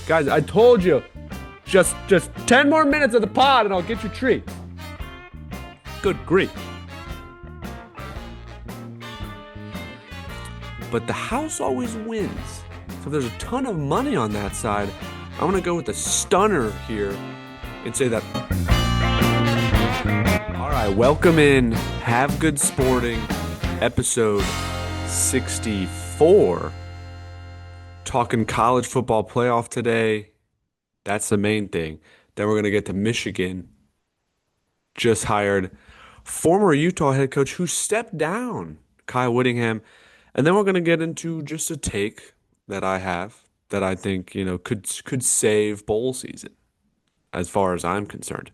Guys, I told you, just 10 more minutes of the pod and I'll get your treat. Good grief. But the house always wins. So if there's a ton of money on that side, I'm going to go with the stunner here and say that. All right, welcome in. Have Good Sporting, episode 64. Talking college football playoff today. That's the main thing. Then we're going to get to Michigan. Just hired former Utah head coach who stepped down, Kyle Whittingham. And then we're going to get into just a take that I have that I think, could save bowl season as far as I'm concerned.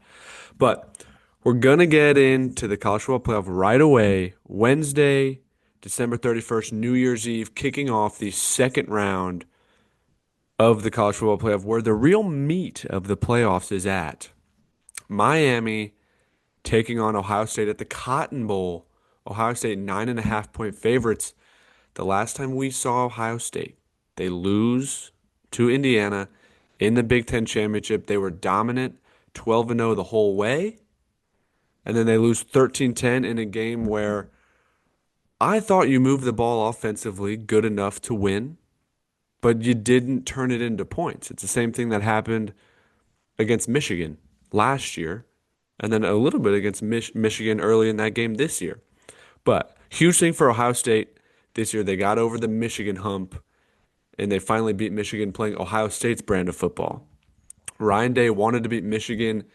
But we're going to get into the college football playoff right away. Wednesday, December 31st, New Year's Eve, kicking off the second round of the college football playoff, where the real meat of the playoffs is at. Miami taking on Ohio State at the Cotton Bowl. Ohio State 9.5-point favorites. The last time we saw Ohio State, they lose to Indiana in the Big Ten Championship. They were dominant, 12-0 the whole way. And then they lose 13-10 in a game where I thought you moved the ball offensively good enough to win, but you didn't turn it into points. It's the same thing that happened against Michigan last year, and then a little bit against Michigan early in that game this year. But huge thing for Ohio State this year. They got over the Michigan hump, and they finally beat Michigan playing Ohio State's brand of football. Ryan Day wanted to beat Michigan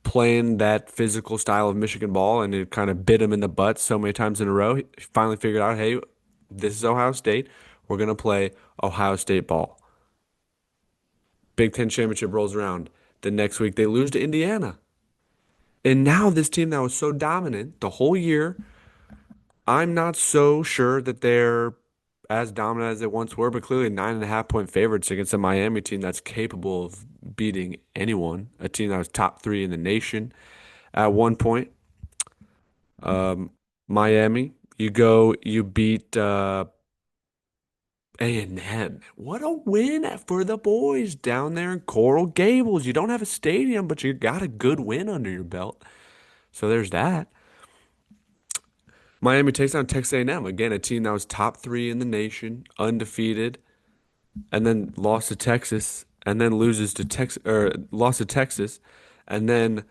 playing that physical style of Michigan ball, and it kind of bit him in the butt so many times in a row. He finally figured out, hey, this is Ohio State. We're going to play Ohio State ball. Big Ten Championship rolls around. The next week, they lose to Indiana. And now this team that was so dominant the whole year, I'm not so sure that they're as dominant as they once were, but clearly 9.5-point favorites against a Miami team that's capable of beating anyone, a team that was top 3 in the nation at one point. Miami, you beat A&M. What a win for the boys down there in Coral Gables. You don't have a stadium, but you got a good win under your belt. So there's that. Miami takes on Texas A&M, again, a team that was top 3 in the nation, undefeated, and then lost to Texas, and then loses to Texas, or lost to Texas, and then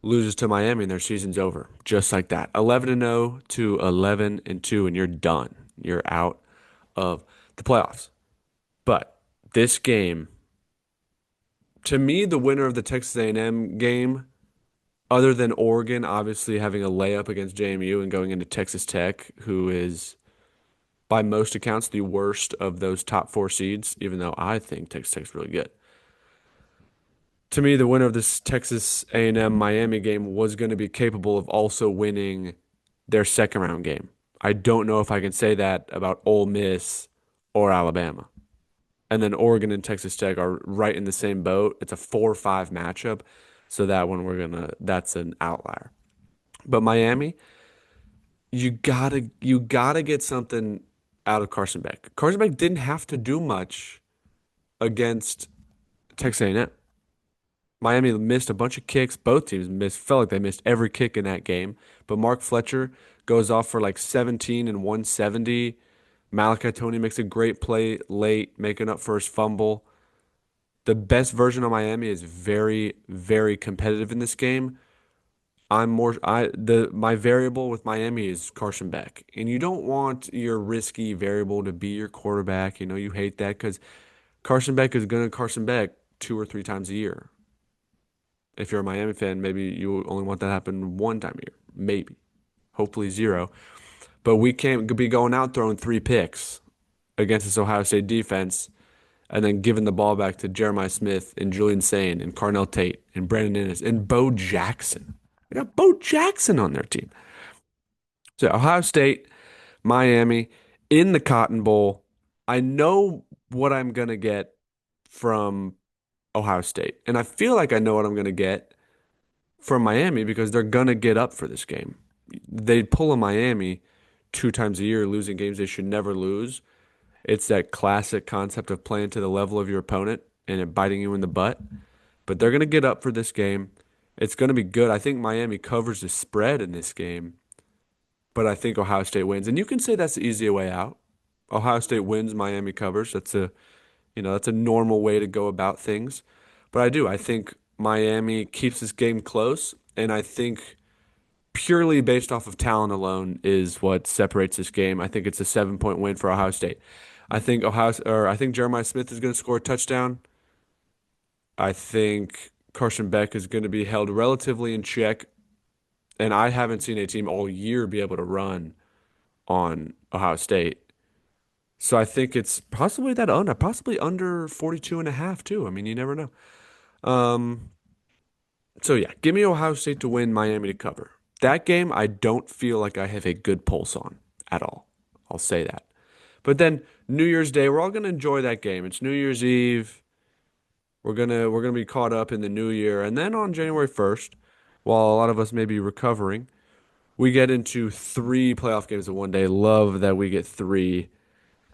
loses to Miami, and their season's over, just like that. 11-0 to 11-2, and you're done. You're out of the playoffs. But this game, to me, the winner of the Texas A&M game, other than Oregon obviously having a layup against JMU and going into Texas Tech, who is, by most accounts, the worst of those top 4 seeds, even though I think Texas Tech's really good. To me, the winner of this Texas A&M Miami game was going to be capable of also winning their second round game. I don't know if I can say that about Ole Miss or Alabama. And then Oregon and Texas Tech are right in the same boat. It's a 4-5 matchup. So that one that's an outlier. But Miami, you gotta get something out of Carson Beck. Carson Beck didn't have to do much against Texas A&M. Miami missed a bunch of kicks. Both teams felt like they missed every kick in that game. But Mark Fletcher goes off for like 17 and 170. Malachi Tony makes a great play late, making up for his fumble. The best version of Miami is very, very competitive in this game. My variable with Miami is Carson Beck. And you don't want your risky variable to be your quarterback. You hate that because Carson Beck is going to Carson Beck 2 or 3 times a year. If you're a Miami fan, maybe you only want that to happen 1 time a year. Maybe. Hopefully 0. But we can't be going out throwing 3 picks against this Ohio State defense and then giving the ball back to Jeremiah Smith and Julian Sain and Carnell Tate and Brandon Innes and Bo Jackson. They got Bo Jackson on their team. So Ohio State, Miami, in the Cotton Bowl. I know what I'm going to get from Ohio State. And I feel like I know what I'm going to get from Miami because they're going to get up for this game. They pull a Miami 2 times a year, losing games they should never lose. It's that classic concept of playing to the level of your opponent. and it biting you in the butt. But they're going to get up for this game. It's going to be good. I think Miami covers the spread in this game, but I think Ohio State wins. And you can say that's the easier way out. Ohio State wins, Miami covers. That's a normal way to go about things. But I do. I think Miami keeps this game close, and I think purely based off of talent alone is what separates this game. I think it's a 7-point win for Ohio State. I think Jeremiah Smith is going to score a touchdown. I think Carson Beck is going to be held relatively in check, and I haven't seen a team all year be able to run on Ohio State. So I think it's possibly under 42 and a half too. I mean, you never know. Um, so yeah, give me Ohio State to win, Miami to cover. That game, I don't feel like I have a good pulse on at all. I'll say that. But then New Year's Day, we're all gonna enjoy that game. It's New Year's Eve. We're gonna be caught up in the new year, and then on January 1st, while a lot of us may be recovering, we get into three playoff games in one day. Love that we get three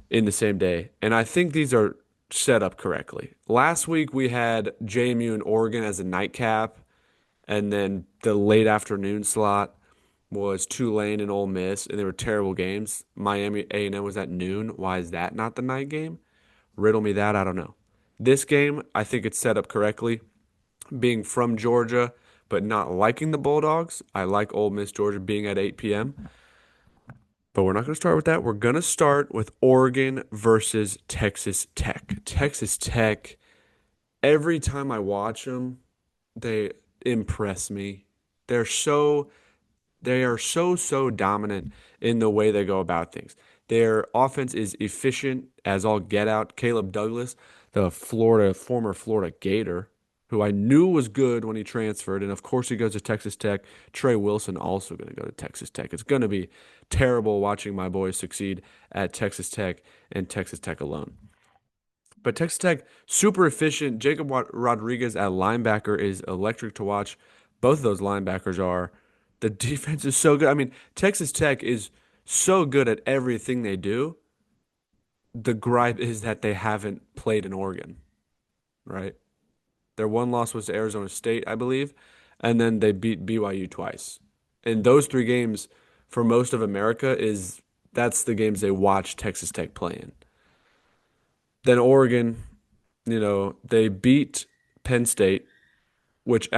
in the same day, and I think these are set up correctly. Last week we had JMU and Oregon as a nightcap, and then the late afternoon slot was Tulane and Ole Miss, and they were terrible games. Miami A&M was at noon. Why is that not the night game? Riddle me that. I don't know. This game, I think it's set up correctly. Being from Georgia, but not liking the Bulldogs, I like Ole Miss Georgia being at 8 p.m. But we're not going to start with that. We're going to start with Oregon versus Texas Tech. Texas Tech, every time I watch them, they impress me. They're so they are so dominant in the way they go about things. Their offense is efficient as all get out. Caleb Douglas, the former Florida Gator, who I knew was good when he transferred, and of course he goes to Texas Tech. Trey Wilson also going to go to Texas Tech. It's going to be terrible watching my boys succeed at Texas Tech and Texas Tech alone. But Texas Tech, super efficient. Jacob Rodriguez at linebacker is electric to watch. Both of those linebackers are. The defense is so good. I mean, Texas Tech is so good at everything they do. The gripe is that they haven't played in Oregon, right? Their one loss was to Arizona State, I believe, and then they beat BYU twice. And those three games for most of America is that's the games they watch Texas Tech play in. Then Oregon, they beat Penn State, which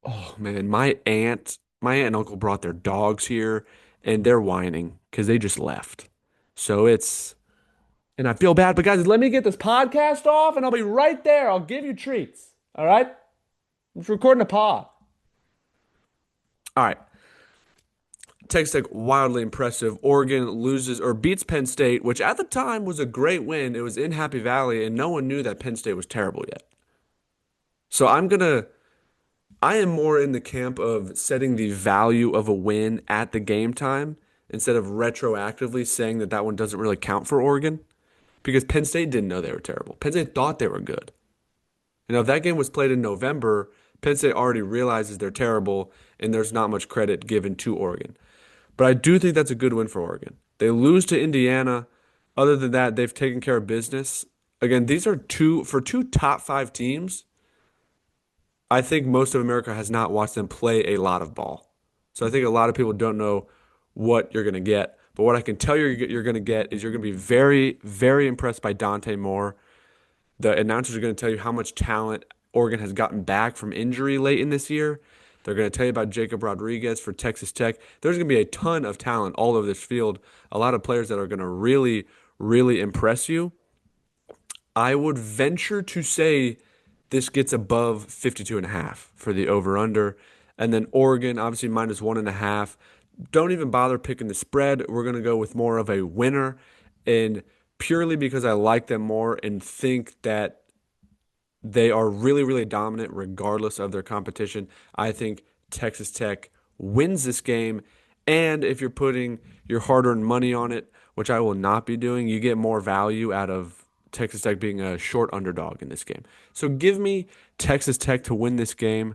oh man, my aunt and uncle brought their dogs here and they're whining because they just left. So and I feel bad, but guys, let me get this podcast off and I'll be right there. I'll give you treats. All right? I'm just recording a pod. All right. Texas Tech wildly impressive. Oregon loses or beats Penn State, which at the time was a great win. It was in Happy Valley, and no one knew that Penn State was terrible yet. So I am more in the camp of setting the value of a win at the game time instead of retroactively saying that that one doesn't really count for Oregon because Penn State didn't know they were terrible. Penn State thought they were good. If that game was played in November, Penn State already realizes they're terrible and there's not much credit given to Oregon. But I do think that's a good win for Oregon. They lose to Indiana. Other than that, they've taken care of business. Again, these are two top five teams. I think most of America has not watched them play a lot of ball. So I think a lot of people don't know what you're going to get. But what I can tell you you're going to get is you're going to be very, very impressed by Dante Moore. The announcers are going to tell you how much talent Oregon has gotten back from injury late in this year. They're going to tell you about Jacob Rodriguez for Texas Tech. There's going to be a ton of talent all over this field. A lot of players that are going to really, really impress you. I would venture to say this gets above 52 and a half for the over-under. And then Oregon, obviously minus 1.5. Don't even bother picking the spread. We're going to go with more of a winner. And purely because I like them more and think that they are really, really dominant regardless of their competition. I think Texas Tech wins this game. And if you're putting your hard-earned money on it, which I will not be doing, you get more value out of Texas Tech being a short underdog in this game. So give me Texas Tech to win this game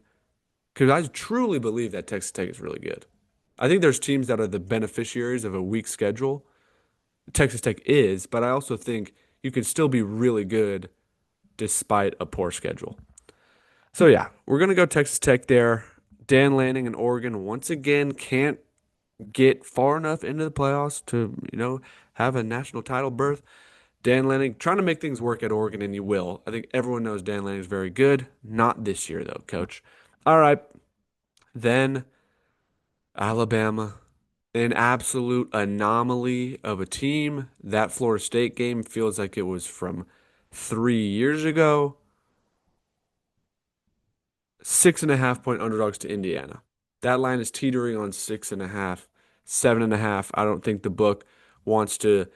because I truly believe that Texas Tech is really good. I think there's teams that are the beneficiaries of a weak schedule. Texas Tech is, but I also think you can still be really good despite a poor schedule. So yeah, we're gonna go Texas Tech there. Dan Lanning and Oregon once again can't get far enough into the playoffs to, have a national title berth. Dan Lanning trying to make things work at Oregon, and you will. I think everyone knows Dan Lanning is very good. Not this year, though, coach. All right. Then Alabama, an absolute anomaly of a team. That Florida State game feels like it was from 3 years ago. 6.5 point underdogs to Indiana. That line is teetering on 6.5, 7.5. I don't think the book wants to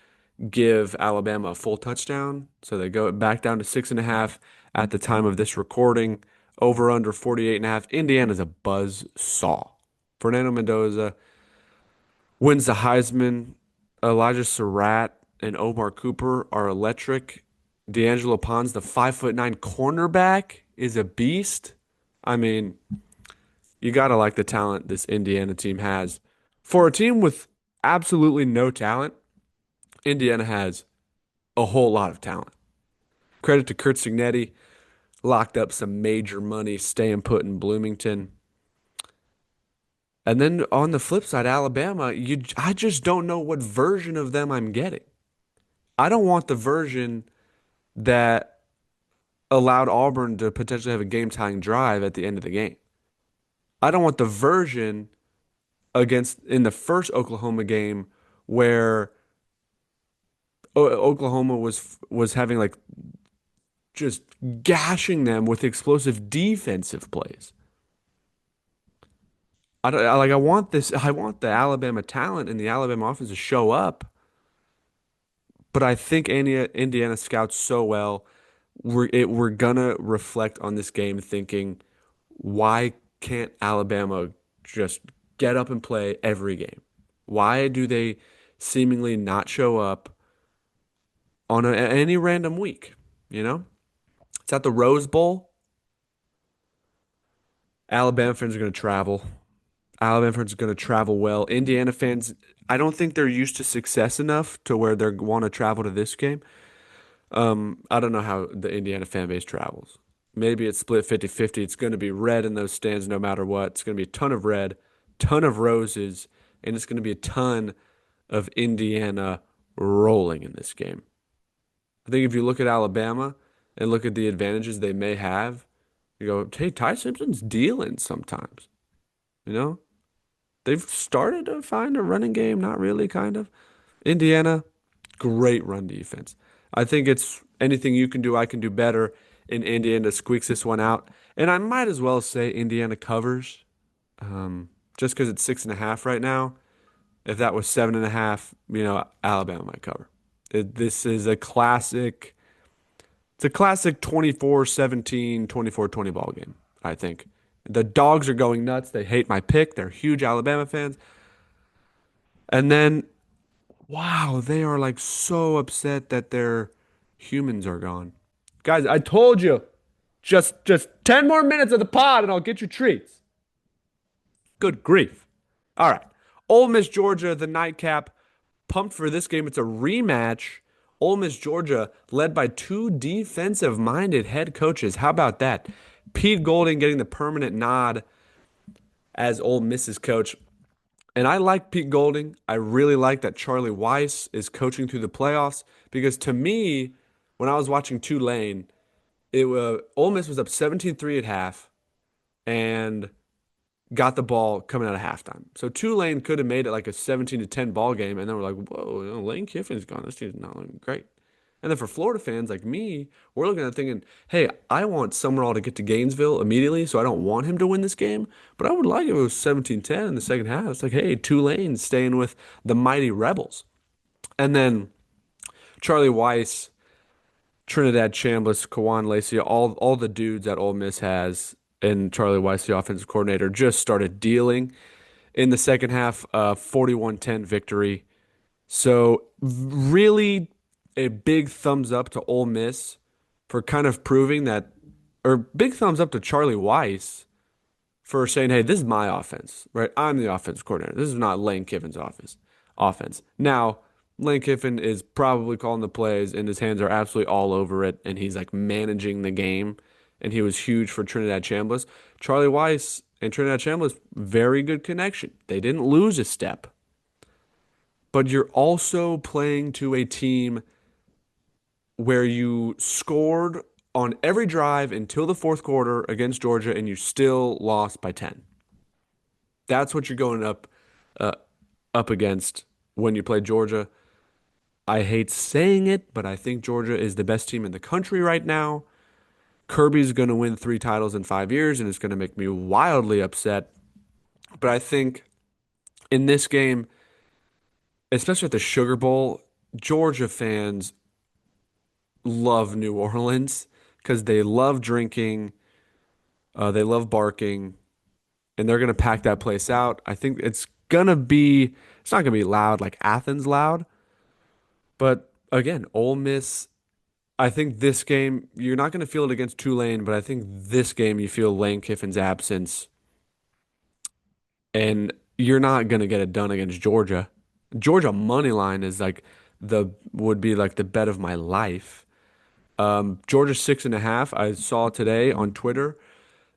give Alabama a full touchdown. So they go back down to 6.5 at the time of this recording. Over under 48.5. Indiana's a buzz saw. Fernando Mendoza wins the Heisman. Elijah Surratt and Omar Cooper are electric. D'Angelo Pons, the 5'9" cornerback, is a beast. I mean, you gotta like the talent this Indiana team has. For a team with absolutely no talent, Indiana has a whole lot of talent. Credit to Kurt Signetti, locked up some major money staying put in Bloomington. And then on the flip side, Alabama, I just don't know what version of them I'm getting. I don't want the version that allowed Auburn to potentially have a game-tying drive at the end of the game. I don't want the version against in the first Oklahoma game where Oklahoma was having like just gashing them with explosive defensive plays. I want this. I want the Alabama talent and the Alabama offense to show up. But I think Indiana scouts so well. We're gonna reflect on this game, thinking, why can't Alabama just get up and play every game? Why do they seemingly not show up on any random week? It's at the Rose Bowl. Alabama fans are going to travel. Alabama fans are going to travel well. Indiana fans, I don't think they're used to success enough to where they want to travel to this game. I don't know how the Indiana fan base travels. Maybe it's split 50-50. It's going to be red in those stands no matter what. It's going to be a ton of red, ton of roses, and it's going to be a ton of Indiana rolling in this game. I think if you look at Alabama and look at the advantages they may have, you go, hey, Ty Simpson's dealing sometimes. You know? They've started to find a running game, not really, kind of. Indiana, great run defense. I think it's anything you can do, I can do better. And Indiana squeaks this one out. And I might as well say Indiana covers, just because it's 6.5 right now. If that was 7.5, Alabama might cover. This is a classic. It's a classic 24-17, 24-20 ball game, I think. The dogs are going nuts. They hate my pick. They're huge Alabama fans. And then, wow, they are like so upset that their humans are gone. Guys, I told you, just 10 more minutes of the pod and I'll get you treats. Good grief. All right. Ole Miss, Georgia, the nightcap. Pumped for this game. It's a rematch. Ole Miss, Georgia, led by two defensive-minded head coaches. How about that? Pete Golding getting the permanent nod as Ole Miss's coach. And I like Pete Golding. I really like that Charlie Weiss is coaching through the playoffs because to me, when I was watching Tulane, Ole Miss was up 17-3 at half and got the ball coming out of halftime. So Tulane could have made it like a 17-10 ball game, and then we're like, whoa, Lane Kiffin's gone. This team's not looking great. And then for Florida fans like me, we're looking at it thinking, hey, I want Summerall to get to Gainesville immediately, so I don't want him to win this game. But I would like if it was 17-10 in the second half. It's like, hey, Tulane's staying with the mighty Rebels. And then Charlie Weiss, Trinidad Chambliss, Kawan Lacey, all the dudes that Ole Miss has, and Charlie Weiss, the offensive coordinator, just started dealing in the second half, 41-10 victory. So really a big thumbs up to Ole Miss for kind of proving that, or big thumbs up to Charlie Weiss for saying, hey, this is my offense, right? I'm the offense coordinator. This is not Lane Kiffin's offense. Now, Lane Kiffin is probably calling the plays and his hands are absolutely all over it and he's like managing the game and he was huge for Trinidad Chambliss. Charlie Weiss and Trinidad Chambliss, very good connection. They didn't lose a step, but you're also playing to a team where you scored on every drive until the fourth quarter against Georgia and you still lost by 10. That's what you're going uh, up against when you play Georgia. I hate saying it, but I think Georgia is the best team in the country right now. Kirby's going to win 3 titles in 5 years, and it's going to make me wildly upset. But I think in this game, especially at the Sugar Bowl, Georgia fans love New Orleans because they love drinking, they love barking, and they're going to pack that place out. I think it's not going to be loud like Athens loud, but again, Ole Miss. I think this game, you're not going to feel it against Tulane, but I think this game you feel Lane Kiffin's absence, and you're not going to get it done against Georgia. Georgia money line is like the would be like the bet of my life. Georgia 6.5. I saw today on Twitter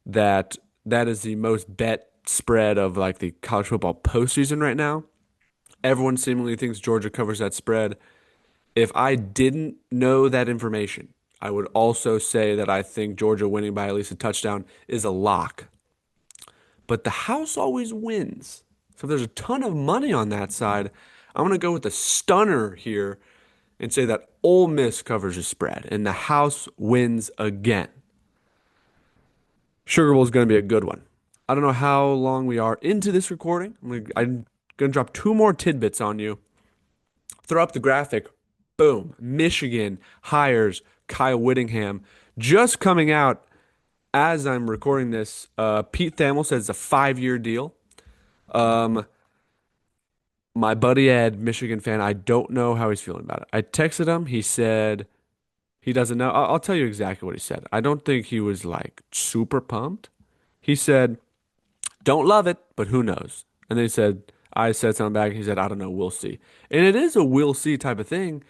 that that is the most bet spread of like the college football postseason right now. Everyone seemingly thinks Georgia covers that spread. If I didn't know that information, I would also say that I think Georgia winning by at least a touchdown is a lock. But the house always wins. So if there's a ton of money on that side, I'm going to go with the stunner here and say that Ole Miss covers the spread and the house wins again. Sugar Bowl is going to be a good one. I don't know how long we are into this recording. I'm going to drop 2 more tidbits on you. Throw up the graphic. Boom. Michigan hires Kyle Whittingham. Just coming out as I'm recording this, Pete Thamel says it's a 5-year deal. Um, my buddy Ed, Michigan fan, I don't know how he's feeling about it. I texted him. He said he doesn't know. I'll tell you exactly what he said. I don't think he was like super pumped. He said, don't love it, but who knows? And then I said something back. He said, I don't know. We'll see. And it is a we'll see type of thing.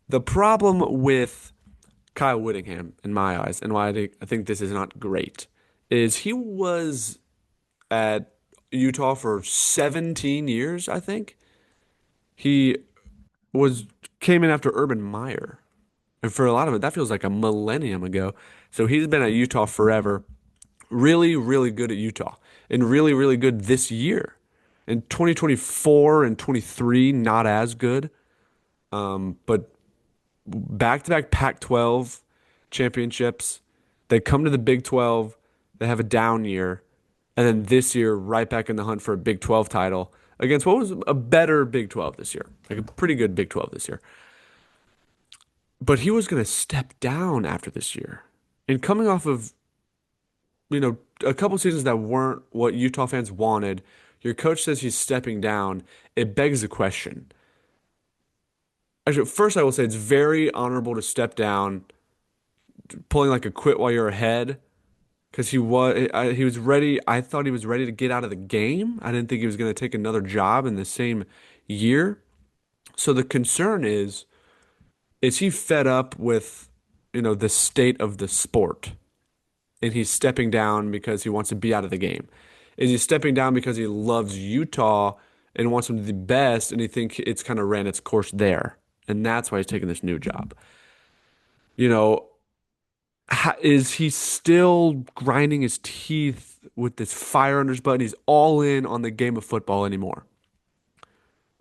The problem with Kyle Whittingham, in my eyes, and why I think this is not great, is he was at Utah for 17 years, I think. He was came in after Urban Meyer. And for a lot of it, that feels like a millennium ago. So he's been at Utah forever. Really, really good at Utah. And really, really good this year. In 2024 and 23, not as good. But back-to-back Pac-12 championships. They come to the Big 12. They have a down year. And then this year, right back in the hunt for a Big 12 title against what was a better Big 12 this year. Like a pretty good Big 12 this year. But he was going to step down after this year. And coming off of, a couple seasons that weren't what Utah fans wanted, your coach says he's stepping down. It begs the question. Actually, first I will say it's very honorable to step down, pulling like a quit while you're ahead, because he was ready. I thought he was ready to get out of the game. I didn't think he was going to take another job in the same year. So the concern is he fed up with, the state of the sport, and he's stepping down because he wants to be out of the game? Is he stepping down because he loves Utah and wants them to be the best, and he think it's kind of ran its course there, and that's why he's taking this new job? You know, is he still grinding his teeth with this fire under his butt? And he's all in on the game of football anymore?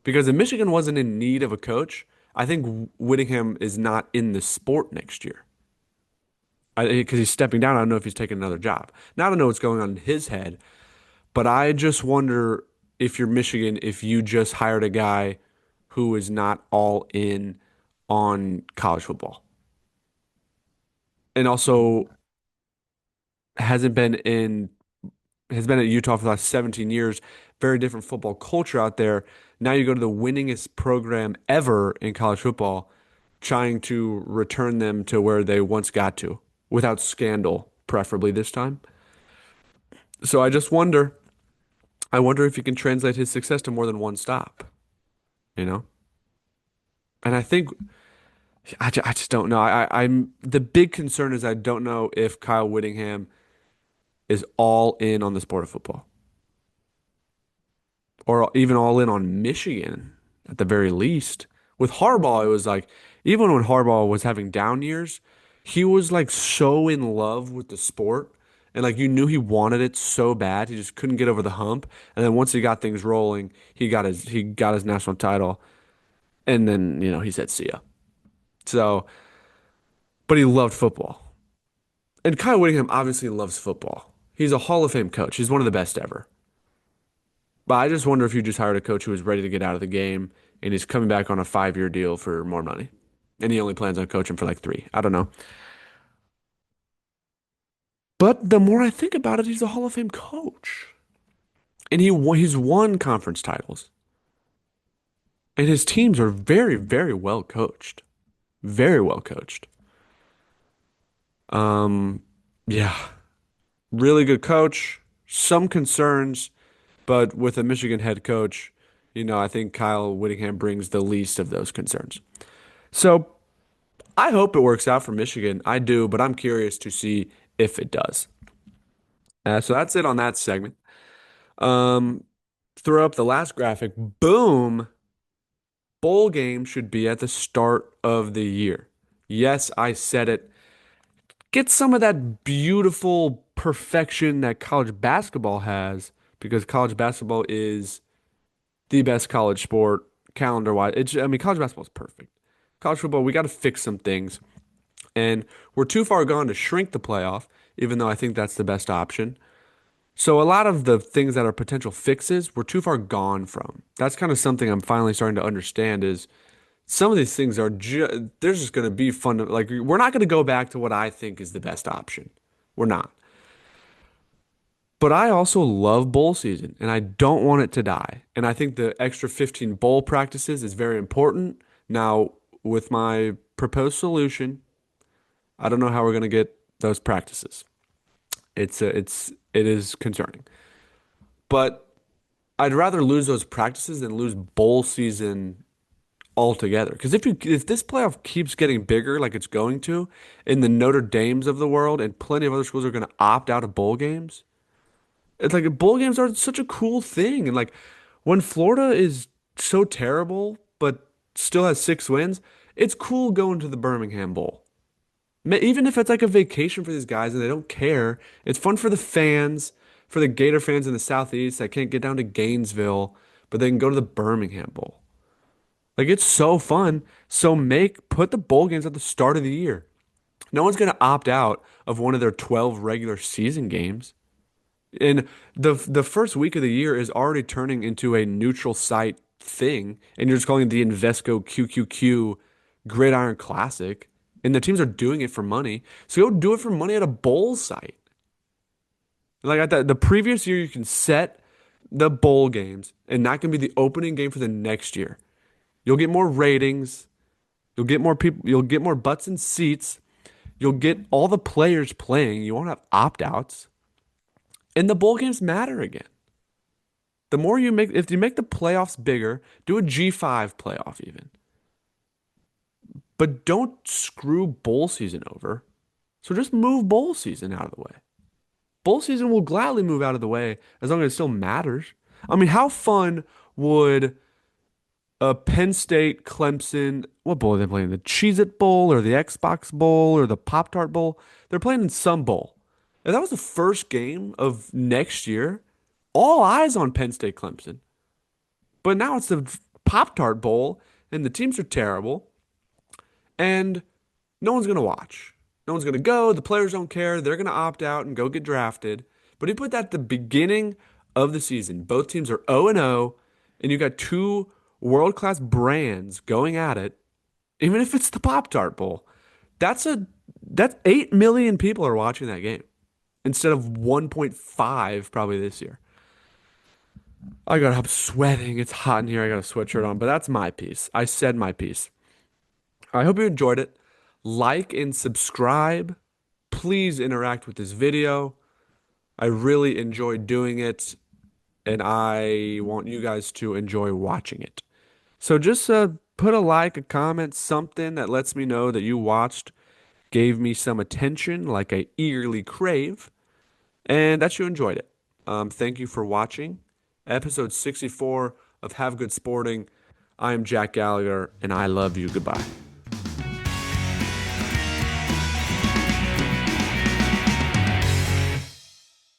Because if Michigan wasn't in need of a coach, I think Whittingham is not in the sport next year. Because he's stepping down. I don't know if he's taking another job. Now, I don't know what's going on in his head, but I just wonder if you're Michigan, if you just hired a guy who is not all in on college football and also hasn't been in has been at Utah for the last 17 years. Very different football culture out there. Now you go to the winningest program ever in college football, trying to return them to where they once got to without scandal, preferably this time. So I wonder if he can translate his success to more than one stop, you know? And I think I just don't know. I'm the big concern is I don't know if Kyle Whittingham is all in on the sport of football or even all in on Michigan at the very least. With Harbaugh, it was like even when Harbaugh was having down years, he was like so in love with the sport and like you knew he wanted it so bad, he just couldn't get over the hump. And then once he got things rolling, he got his national title and then, he said see ya. So, but he loved football. And Kyle Whittingham obviously loves football. He's a Hall of Fame coach. He's one of the best ever. But I just wonder if you just hired a coach who was ready to get out of the game and he's coming back on a 5-year deal for more money. And he only plans on coaching for like 3. I don't know. But the more I think about it, he's a Hall of Fame coach. And he's won conference titles. And his teams are very, very well coached. Very well coached. Um, yeah, really good coach. Some concerns, but with a Michigan head coach, I think Kyle Whittingham brings the least of those concerns. So I hope it works out for Michigan. I do, but I'm curious to see if it does. So that's it on that segment. Um, Throw up the last graphic. Boom. Bowl game should be at the start of the year. Yes, I said it. Get some of that beautiful perfection that college basketball has because college basketball is the best college sport calendar wise. I mean, college basketball is perfect. College football, we got to fix some things. And we're too far gone to shrink the playoff, even though I think that's the best option. So a lot of the things that are potential fixes, we're too far gone from. That's kind of something I'm finally starting to understand is some of these things they're just going to be fun. Like we're not going to go back to what I think is the best option. We're not. But I also love bowl season and I don't want it to die. And I think the extra 15 bowl practices is very important. Now, with my proposed solution, I don't know how we're going to get those practices. It is concerning. But I'd rather lose those practices than lose bowl season altogether. Because if this playoff keeps getting bigger like it's going to, in the Notre Dames of the world and plenty of other schools are going to opt out of bowl games. It's like bowl games are such a cool thing. And like when Florida is so terrible but still has 6 wins, it's cool going to the Birmingham Bowl. Even if it's like a vacation for these guys and they don't care, it's fun for the fans, for the Gator fans in the Southeast that can't get down to Gainesville, but they can go to the Birmingham Bowl. Like it's so fun. So put the bowl games at the start of the year. No one's going to opt out of one of their 12 regular season games. And the first week of the year is already turning into a neutral site thing, and you're just calling it the Invesco QQQ Gridiron Classic, and the teams are doing it for money. So go do it for money at a bowl site. Like at the previous year, you can set the bowl games, and that can be the opening game for the next year. You'll get more ratings. You'll get more people. You'll get more butts and seats. You'll get all the players playing. You won't have opt-outs. And the bowl games matter again. The more you make, if you make the playoffs bigger, do a G5 playoff even. But don't screw bowl season over. So just move bowl season out of the way. Bowl season will gladly move out of the way as long as it still matters. I mean, how fun would a Penn State, Clemson, what bowl are they playing? The Cheez-It Bowl or the Xbox Bowl or the Pop-Tart Bowl? They're playing in some bowl. If that was the first game of next year, all eyes on Penn State, Clemson. But now it's the Pop-Tart Bowl, and the teams are terrible, and no one's going to watch. No one's going to go. The players don't care. They're going to opt out and go get drafted. But you put that at the beginning of the season. Both teams are 0-0, and you got two world-class brands going at it, even if it's the Pop-Tart Bowl. That's 8 million people are watching that game instead of 1.5 probably this year. I'm sweating. It's hot in here. I got a sweatshirt on, but that's my piece. I said my piece. I hope you enjoyed it. Like and subscribe. Please interact with this video. I really enjoyed doing it, and I want you guys to enjoy watching it. So just put a like, a comment, something that lets me know that you watched, gave me some attention like I eagerly crave, and that you enjoyed it. Thank you for watching episode 64 of Have Good Sporting. I am Jack Gallagher, and I love you. Goodbye.